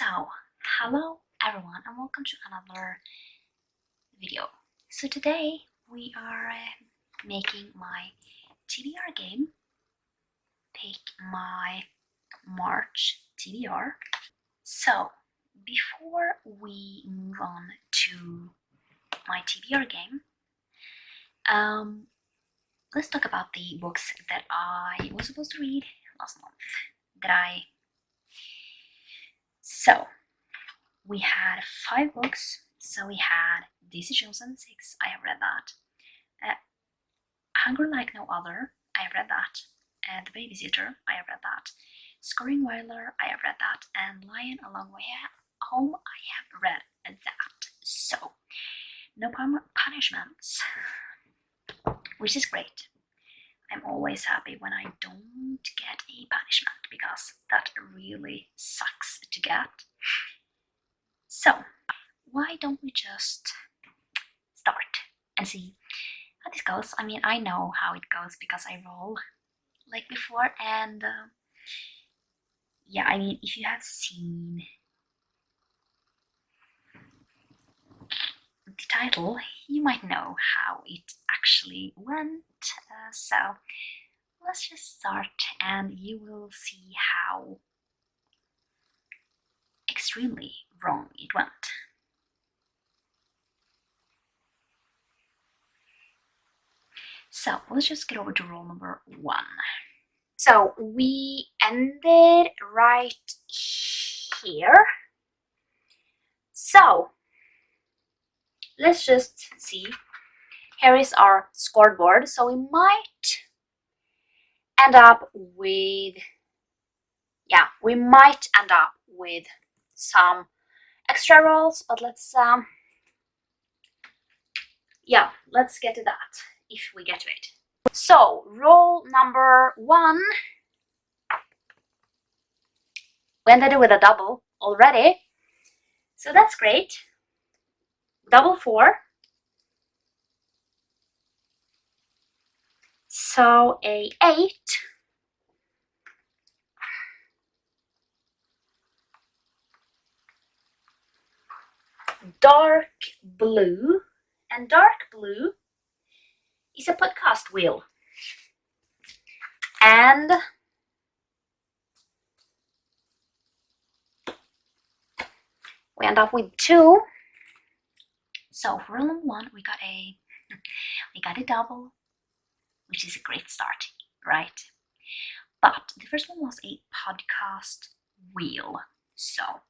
So, hello everyone and welcome to another video. So today we are making my TBR game, pick my March TBR. So, before we move on to my TBR game, let's talk about the books that I was supposed to read last month. So, we had 5 books. So we had Daisy Jones and the Six, I have read that. Hunger Like No Other, I have read that. The Babysitter, I have read that. Scoring Wilder, I have read that. And Lion A Long Way Home, I have read that. So, no punishments, which is great. I'm always happy when I don't get a punishment because that really sucks to get. So, why don't we just start and see how this goes? I mean, I know how it goes because I roll like before, and yeah, I mean, if you have seen the title, you might know how it actually went. So let's just start and you will see how extremely wrong it went. So let's just get over to roll number 1. So we ended right here. So let's just see. Here is our scoreboard. So we might end up with, some extra rolls, but let's get to that if we get to it. So roll number 1, we ended with a double already, so that's great. Double 4, so a 8, dark blue, and dark blue is a podcast wheel, and we end up with 2. So for roll 1 we got a double, which is a great start, right? But the first one was a podcast wheel, so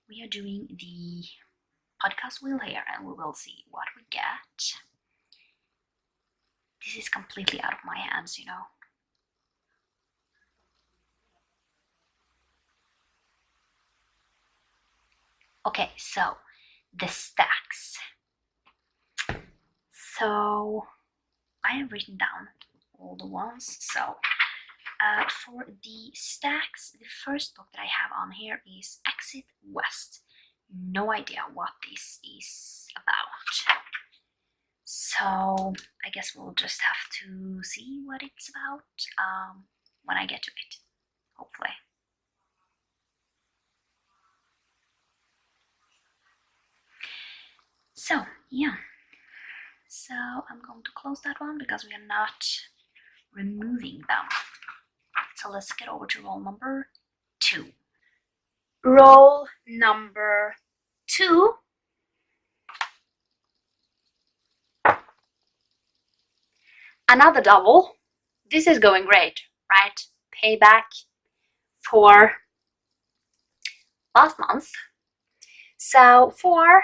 we are doing the podcast wheel here and we will see what we get. This is completely out of my hands, you know. Okay, so the stacks. So I have written down all the ones. So for the stacks, the first book that I have on here is Exit West. No idea what this is about. So I guess we'll just have to see what it's about when I get to it, hopefully. So yeah, so I'm going to close that one because we are not removing them. So let's get over to roll number 2. Roll number 2. Another double. This is going great, right? Payback for last month. So 4,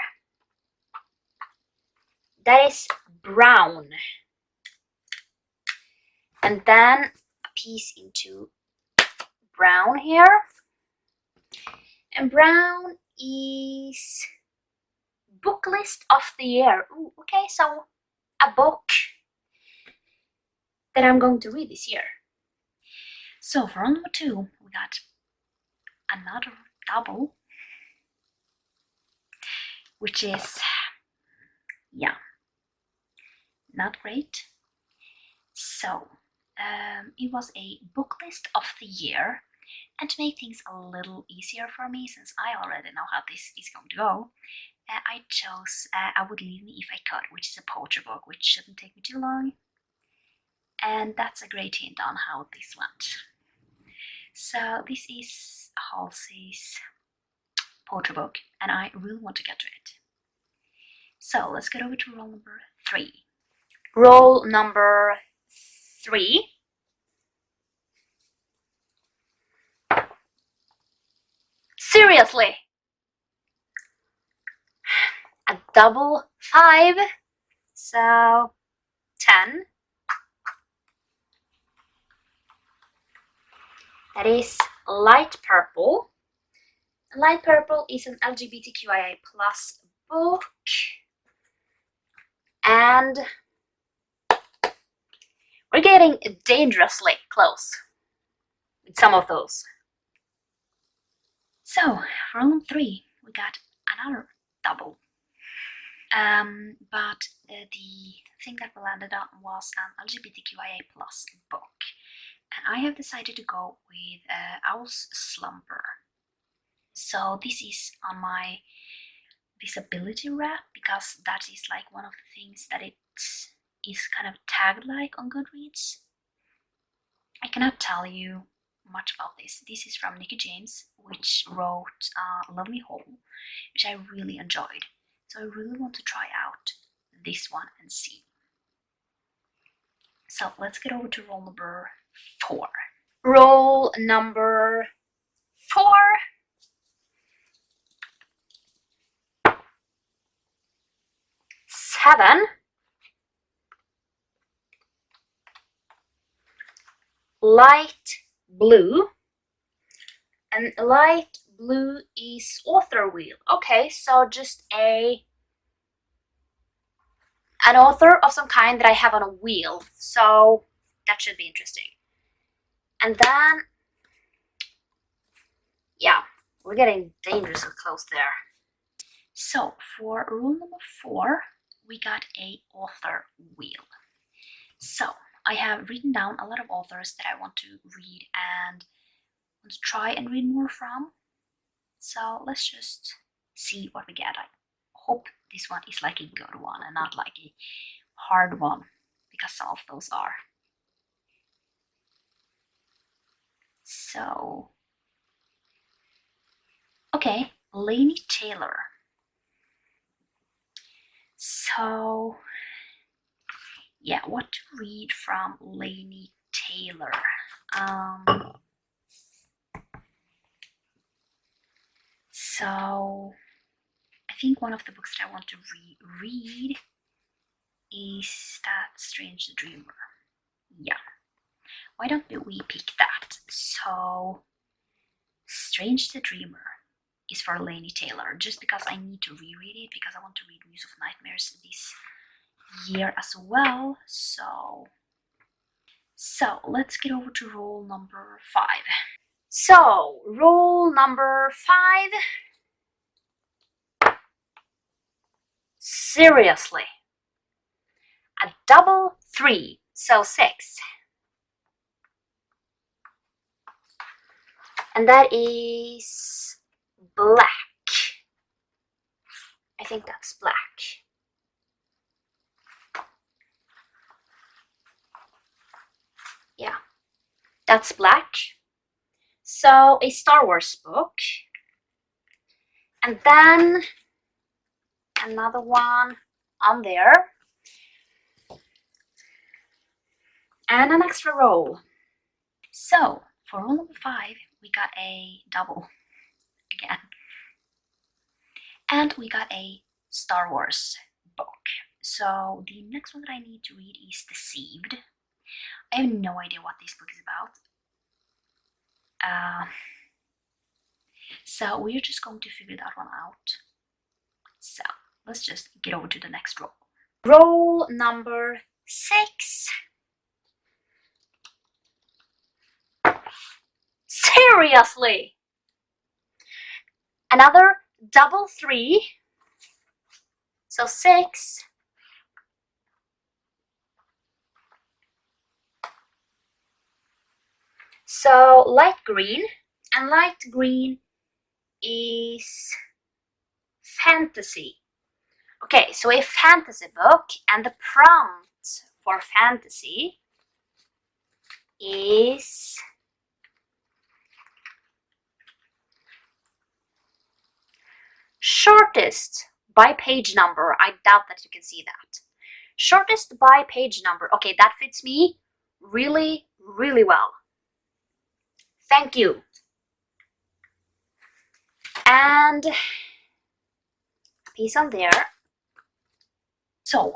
that is brown. And then a piece into brown here. And brown is book list of the year. Ooh, okay, so a book that I'm going to read this year. So for round number 2, we got another double, which is, not great. So it was a book list of the year, And to make things a little easier for me, since I already know how this is going to go, I chose I Would Leave Me If I Could, which is a poetry book, which shouldn't take me too long. And that's a great hint on how this went. So this is Halsey's poetry book, and I really want to get to it. So let's get over to roll number 3. Roll number 3. Seriously! A double 5, so 10. That is Light Purple. Light Purple is an LGBTQIA+ book, and we're getting dangerously close with some of those. So, for round 3, we got another double. But the thing that we landed on was an LGBTQIA+ book. And I have decided to go with Owl's Slumber. So this is on my disability wrap, because that is like one of the things that it is kind of tagged like on Goodreads. I cannot tell you much about this. This is from Nikki James, which wrote Lovely Hole, which I really enjoyed. So I really want to try out this one and see. So let's get over to roll number 4. Roll number 4. 7. Light Blue. And light blue is author wheel. Okay, so just an author of some kind that I have on a wheel. So that should be interesting. And then, yeah, we're getting dangerously close there. So for rule number 4, we got a author wheel. So I have written down a lot of authors that I want to read and want to try and read more from. So let's just see what we get. I hope this one is like a good one and not like a hard one, because some of those are. So, okay, Laini Taylor. So, yeah, what to read from Laini Taylor? So, I think one of the books that I want to read is that Strange the Dreamer. Yeah, why don't we pick that? So, Strange the Dreamer is for Laini Taylor, just because I need to reread it, because I want to read Muse of Nightmares this year as well. So let's get over to roll number 5. So roll number 5. Seriously, a double 3, so 6. And that is black. I think that's black. Yeah, that's black. So a Star Wars book. And then another one on there. And an extra roll. So for roll number 5, we got a double again. And we got a Star Wars book. So the next one that I need to read is Deceived. I have no idea what this book is about. So we're just going to figure that one out. So let's just get over to the next roll. Roll number 6. Seriously! Another double 3. So 6. So light green. and light green is fantasy. Okay, so a fantasy book, and the prompt for fantasy is shortest by page number. I doubt that you can see that. Shortest by page number. Okay, that fits me really, really well. Thank you. And piece on there. So,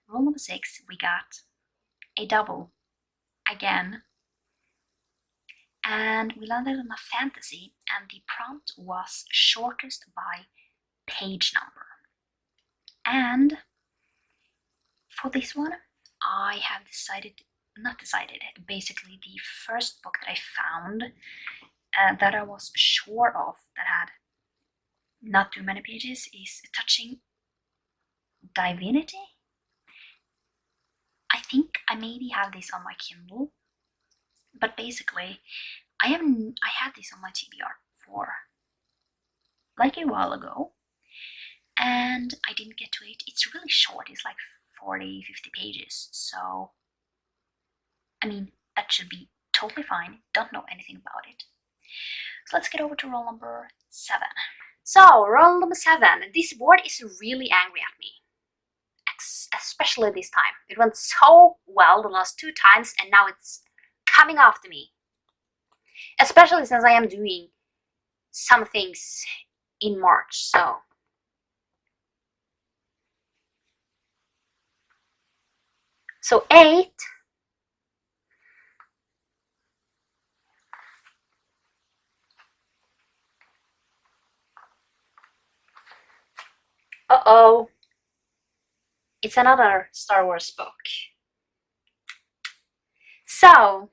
rule number 6, we got a double again. And we landed on a fantasy, and the prompt was shortest by page number. And for this one, I have basically the first book that I found that I was sure of that had not too many pages is Touching Divinity. I think I maybe have this on my Kindle, but basically I had this on my TBR for like a while ago, and I didn't get to it. It's really short, it's like 40-50 pages, so I mean that should be totally fine. Don't know anything about it. So let's get over to roll number 7. So roll number 7, this board is really angry at me, especially this time. It went so well the last 2 times, and now it's coming after me, especially since I am doing some things in March. So 8, uh-oh, it's another Star Wars book. So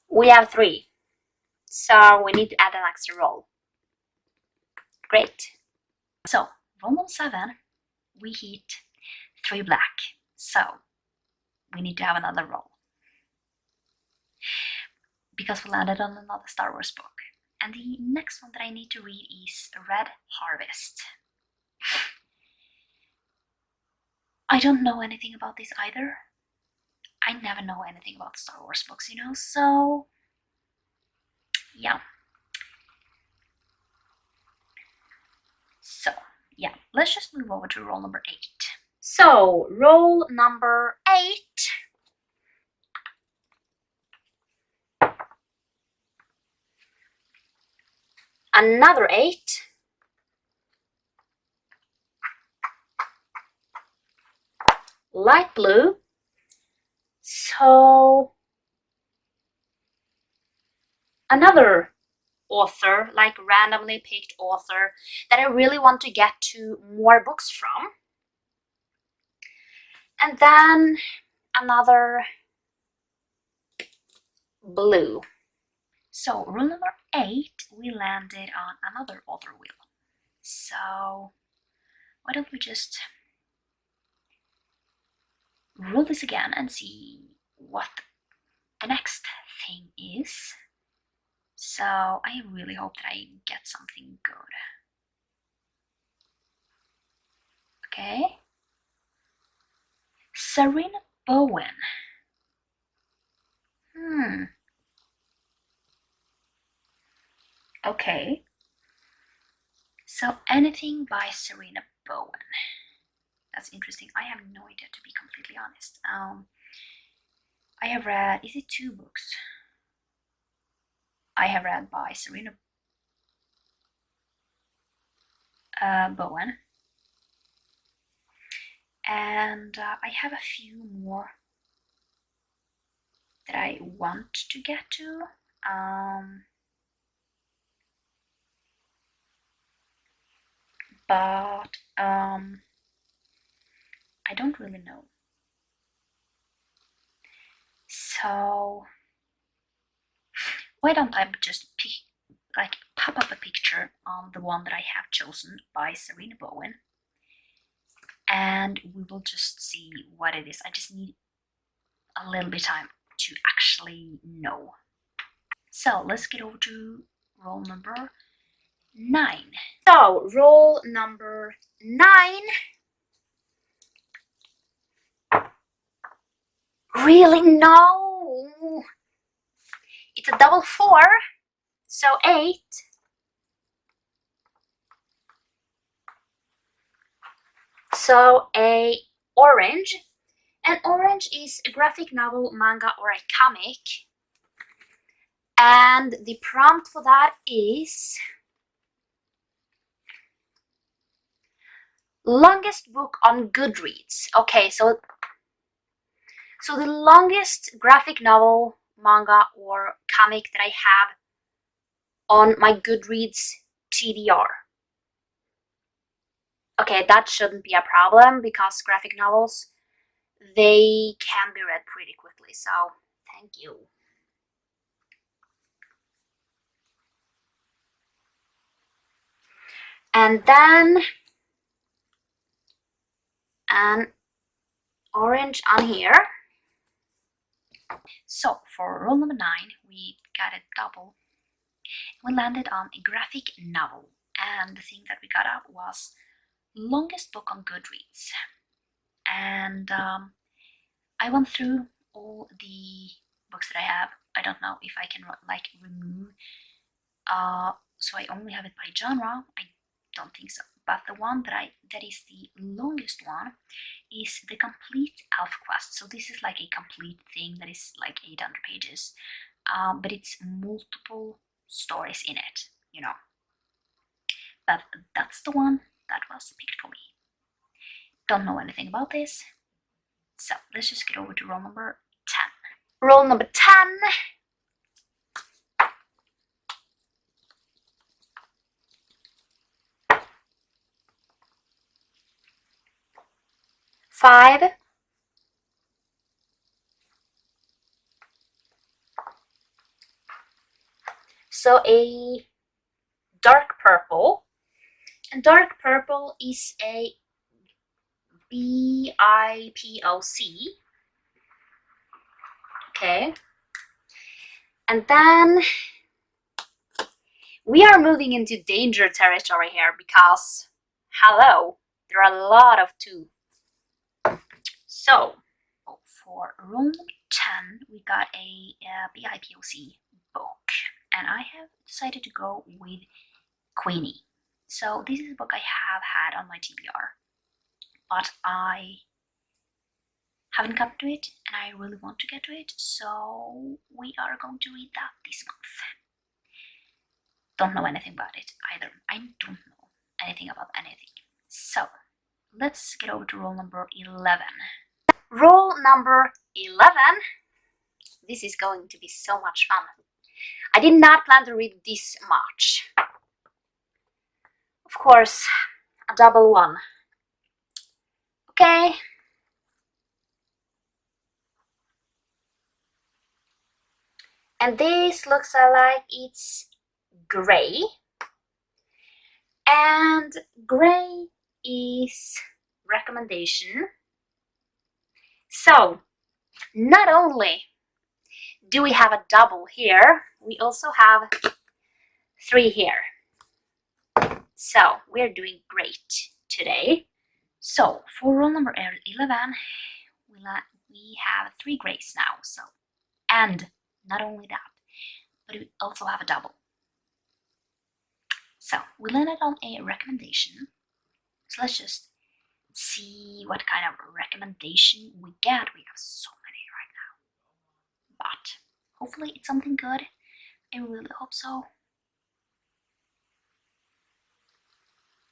we have 3, so we need to add an extra roll. Great. So roll number 7, we hit 3 black, so we need to have another roll because we landed on another Star Wars book. And the next one that I need to read is Red Harvest. I don't know anything about this either. I never know anything about Star Wars books, you know, so yeah. So yeah, let's just move over to roll number 8. So roll number 8. Another 8. Light blue. So another author, like randomly picked author that I really want to get to more books from. And then another blue. So rule number 8, we landed on another author wheel. So why don't we just roll this again and see what the next thing is. So I really hope that I get something good. Okay. Serena Bowen. Okay. So anything by Serena Bowen. That's interesting. I have no idea, to be completely honest. I have read, is it 2 books? I have read by Serena Bowen. And I have a few more that I want to get to. But I don't really know. So why don't I just pop up a picture on the one that I have chosen by Serena Bowen, and we will just see what it is. I just need a little bit of time to actually know. So let's get over to roll number 9. So roll number 9. Really? No. It's a double 4. So 8. So a orange. And orange is a graphic novel, manga, or a comic. And the prompt for that is longest book on Goodreads. Okay, so the longest graphic novel, manga, or comic that I have on my Goodreads TBR. Okay, that shouldn't be a problem because graphic novels, they can be read pretty quickly, so thank you. And then an orange on here. So for roll number 9, we got a double. We landed on a graphic novel, and the thing that we got up was longest book on Goodreads. And I went through all the books that I have. I don't know if I can like remove, so I only have it by genre. I don't think so. But the one that is the longest one is the complete Elf Quest. So this is like a complete thing that is like 800 pages, but it's multiple stories in it, you know. But that's the one that was picked for me. Don't know anything about this, so let's just get over to roll number 10. Roll number 10. Five. So a dark purple. And dark purple is a BIPOC. Okay. And then we are moving into danger territory here because, hello, there are a lot of 2. So for roll number 10, we got a BIPOC book, and I have decided to go with Queenie. So this is a book I have had on my TBR, but I haven't gotten to it, and I really want to get to it, so we are going to read that this month. Don't know anything about it either. I don't know anything about anything. So let's get over to roll number 11. Roll number 11. This is going to be so much fun. I did not plan to read this much. Of course, a double 1. Okay. And this looks like it's gray. And gray is recommendation. So, not only do we have a double here, we also have 3 here. So, we're doing great today. So, for roll number 11, we have 3 grays now. So, and not only that, but we also have a double. So, we landed on a recommendation. So, let's just see what kind of recommendation we get. We have so many right now, but hopefully it's something good. I really hope so.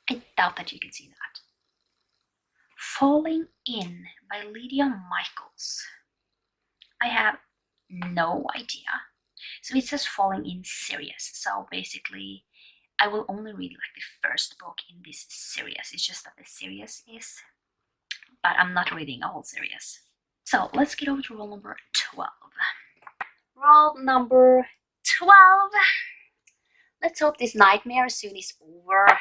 I doubt that you can see that. Falling In by Lydia Michaels. I have no idea. So it says Falling In series. So basically, I will only read like the first book in this series. It's just that the series is, but I'm not reading a whole series. So let's get over to roll number 12. Roll number 12. Let's hope this nightmare soon is over.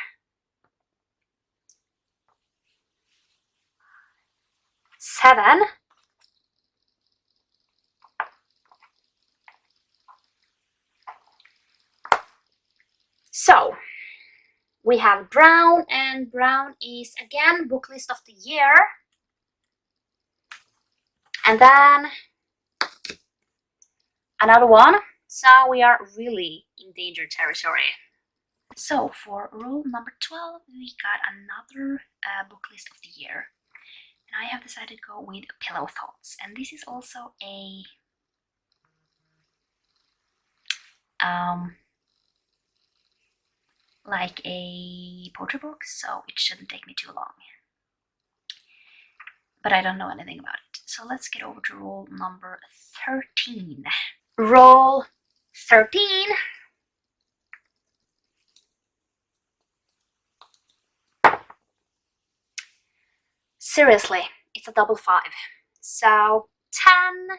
7. So we have brown, and brown is again book list of the year. And then another one. So we are really in danger territory. So for rule number 12, we got another book list of the year. And I have decided to go with Pillow Thoughts. And this is also a like a poetry book, so it shouldn't take me too long. But I don't know anything about it. So let's get over to rule number 13. Rule 13. Seriously, it's a double 5. So 10.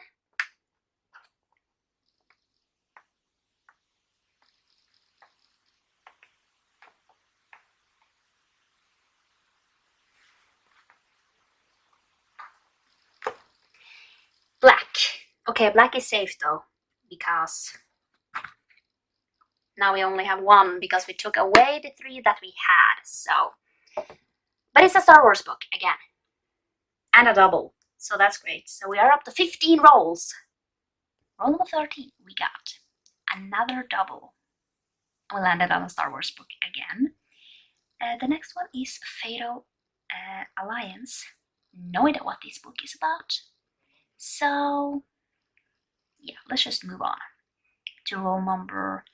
Black. Okay, black is safe though, because now we only have 1 because we took away the 3 that we had. So, but it's a Star Wars book again, and a double, so that's great. So we are up to 15 rolls. Roll number 13, we got another double. We landed on a Star Wars book again. The next one is Fatal Alliance. No idea what this book is about. So, yeah, let's just move on to roll number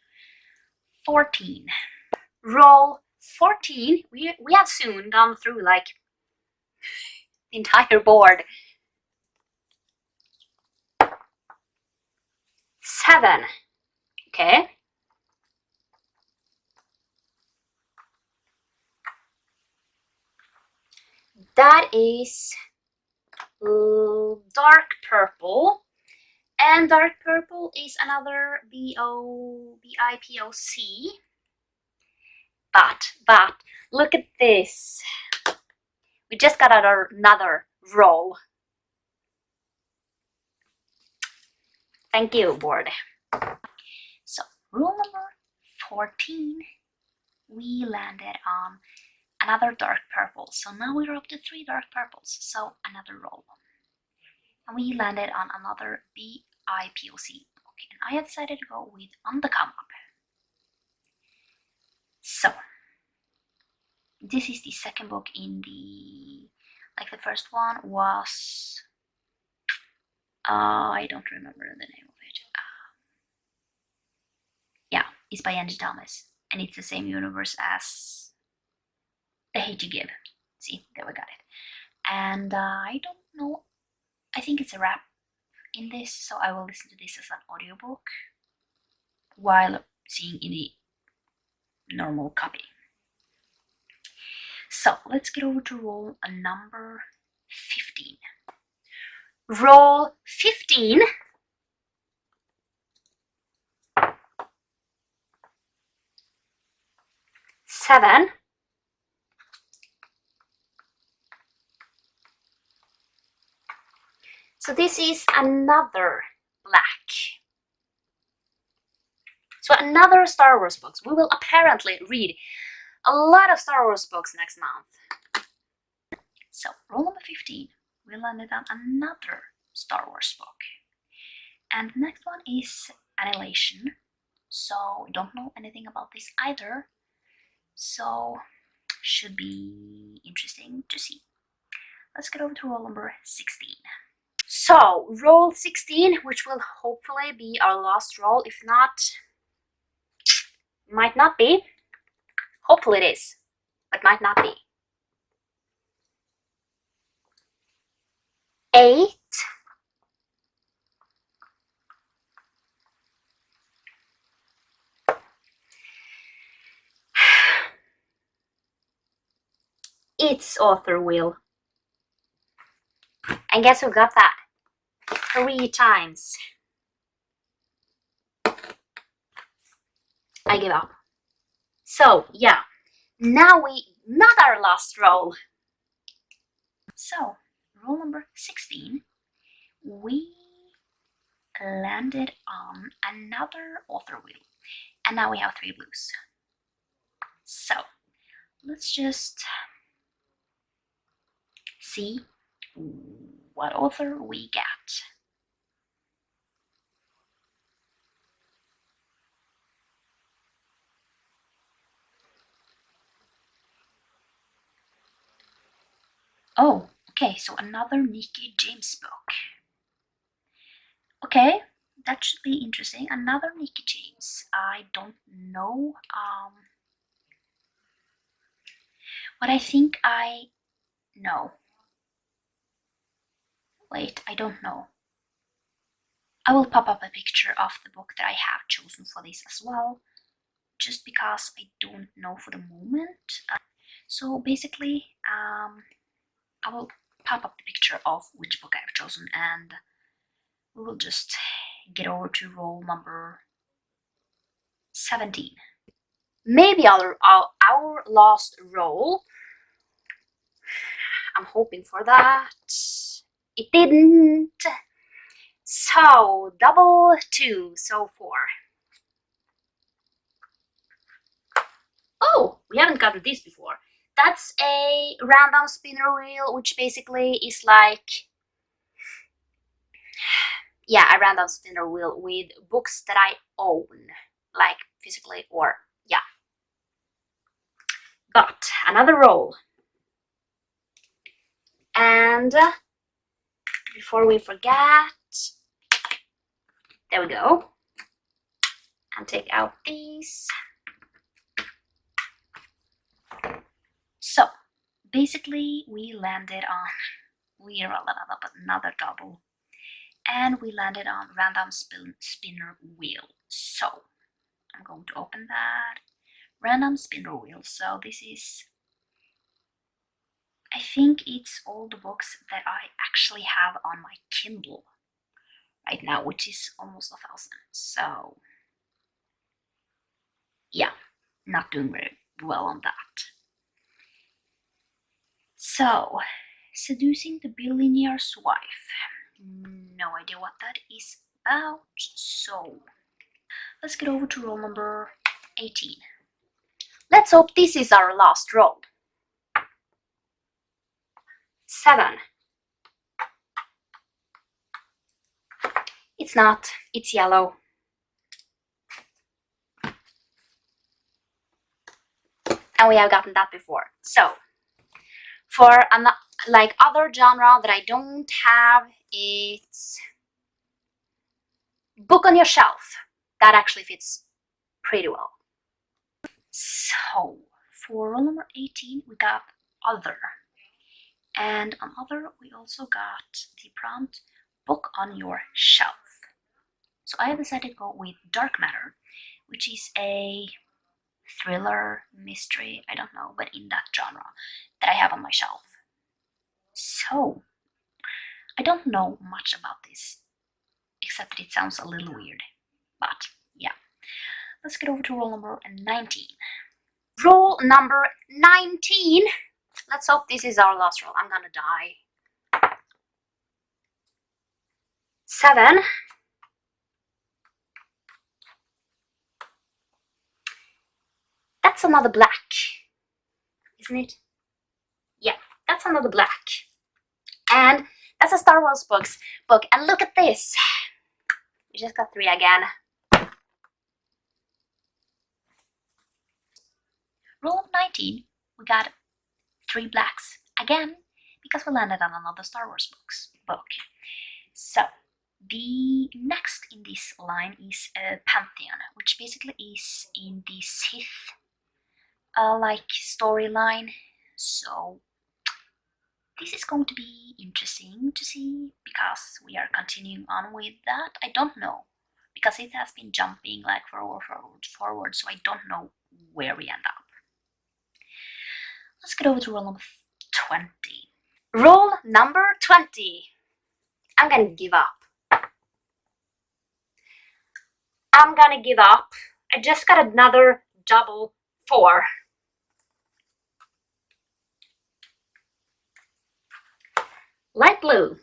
14. Roll 14, we have soon gone through like the entire board. 7. Okay. That is dark purple. And dark purple is another BIPOC. But, look at this. We just got another roll. Thank you, board. So, rule number 14, we landed on another dark purple. So now we're up to 3 dark purples. So, another roll. And we landed on another BIPOC book. And I have decided to go with On the Come Up. So, this is the second book in the, like the first one was, I don't remember the name of it. Yeah, it's by Angie Thomas, and it's the same universe as The Hate You Give. See, there we got it. And I don't know, I think it's a rap in this, so I will listen to this as an audiobook while seeing in the normal copy. So let's get over to roll number 15. Roll 15. Seven. So this is another black. So another Star Wars books. We will apparently read a lot of Star Wars books next month. So roll number 15. We landed on another Star Wars book. And the next one is Annihilation. So we don't know anything about this either. So should be interesting to see. Let's get over to roll number 16. So roll 16, which will hopefully be our last roll. If not, might not be. Hopefully it is, but might not be. 8. Its author will. And guess who got that? 3 times. I give up. So, yeah. Now not our last roll. So, roll number 16, we landed on another author wheel. And now we have 3 blues. So let's just see what author we get. Oh, okay, so another Nikki James book. Okay, that should be interesting. Another Nikki James. I don't know. But I think I know. Wait, I don't know. I will pop up a picture of the book that I have chosen for this as well, just because I don't know for the moment. So basically, I will pop up the picture of which book I have chosen, and we will just get over to roll number 17. Maybe our last roll. I'm hoping for that. It didn't. So double 2, so 4. Oh, we haven't gotten this before. That's a random spinner wheel, which basically is like, yeah, a random spinner wheel with books that I own, like physically, or yeah. But another roll. And before we forget, there we go. And take out these. So basically we landed on, we rolled up another double, and we landed on random spinner wheel. So I'm going to open that random spinner wheel. So this is, I think it's all the books that I actually have on my Kindle right now, which is almost 1,000. So yeah, not doing very well on that. So, Seducing the Billionaire's Wife. No idea what that is about, so let's get over to roll number 18. Let's hope this is our last roll. 7. It's not, it's yellow. And we have gotten that before. So, for like other genre that I don't have, it's book on your shelf. That actually fits pretty well. So, for roll number 18, we got other. And on other, we also got the prompt book on your shelf. So I have decided to go with Dark Matter, which is a thriller, mystery, I don't know, but in that genre that I have on my shelf. So, I don't know much about this, except that it sounds a little weird. But, yeah. Let's get over to roll number 19. Roll number 19! Let's hope this is our last roll. I'm gonna die. 7. That's another black, isn't it? Yeah, that's another black. And that's a Star Wars book. And look at this. We just got 3 again. Roll of 19, we got 3 blacks again, because we landed on another Star Wars book. So, the next in this line is Pantheon, which basically is in the Sith like storyline. So this is going to be interesting to see, because we are continuing on with that. I don't know, because it has been jumping like forward, so I don't know where we end up. Let's get over to roll number 20. Roll number 20. I'm gonna give up. I'm gonna give up. I just got another double 4. Light blue.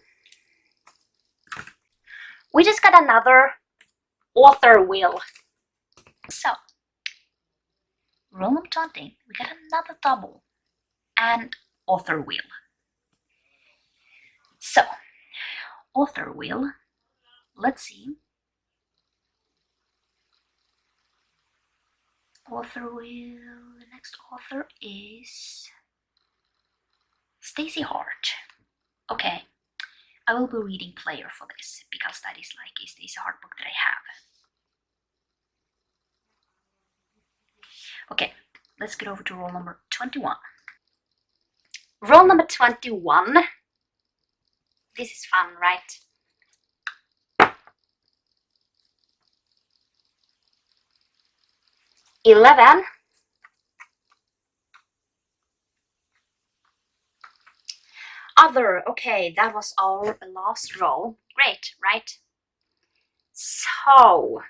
We just got another author wheel. So, Roll number 20, we got another double and author wheel. So, author wheel, let's see. Author wheel, the next author is Stacy Hart. Okay, I will be reading Player for this because that is like a Stacy Hart book that I have. Okay, let's get over to roll number 21. Roll number 21. This is fun, right? $11. Other. Okay, that was our last roll. Great, right? So,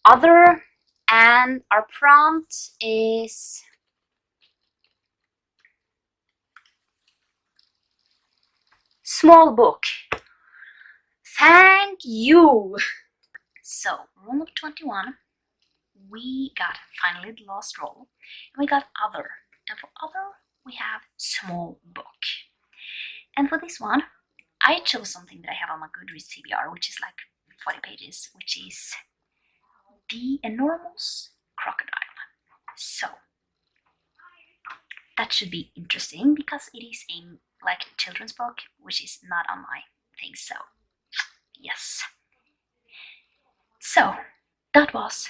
other, and our prompt is small book. Thank you. So, roll number 21, we got finally the last roll, and we got other. And for other, we have small book. And for this one, I chose something that I have on my Goodreads TBR, which is like 40 pages, which is The Enormous Crocodile. So, that should be interesting because it is a like children's book, which is not on my thing, so yes. So, that was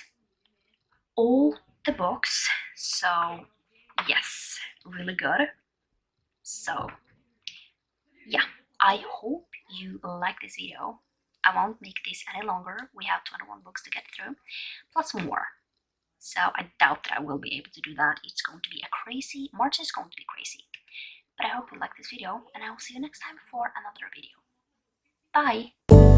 all the books, so yes, really good. So yeah, I hope you like this video. I won't make this any longer. We have 21 books to get through, plus more. So I doubt that I will be able to do that. It's going to be a crazy, March is going to be crazy. But I hope you like this video, and I will see you next time for another video. Bye!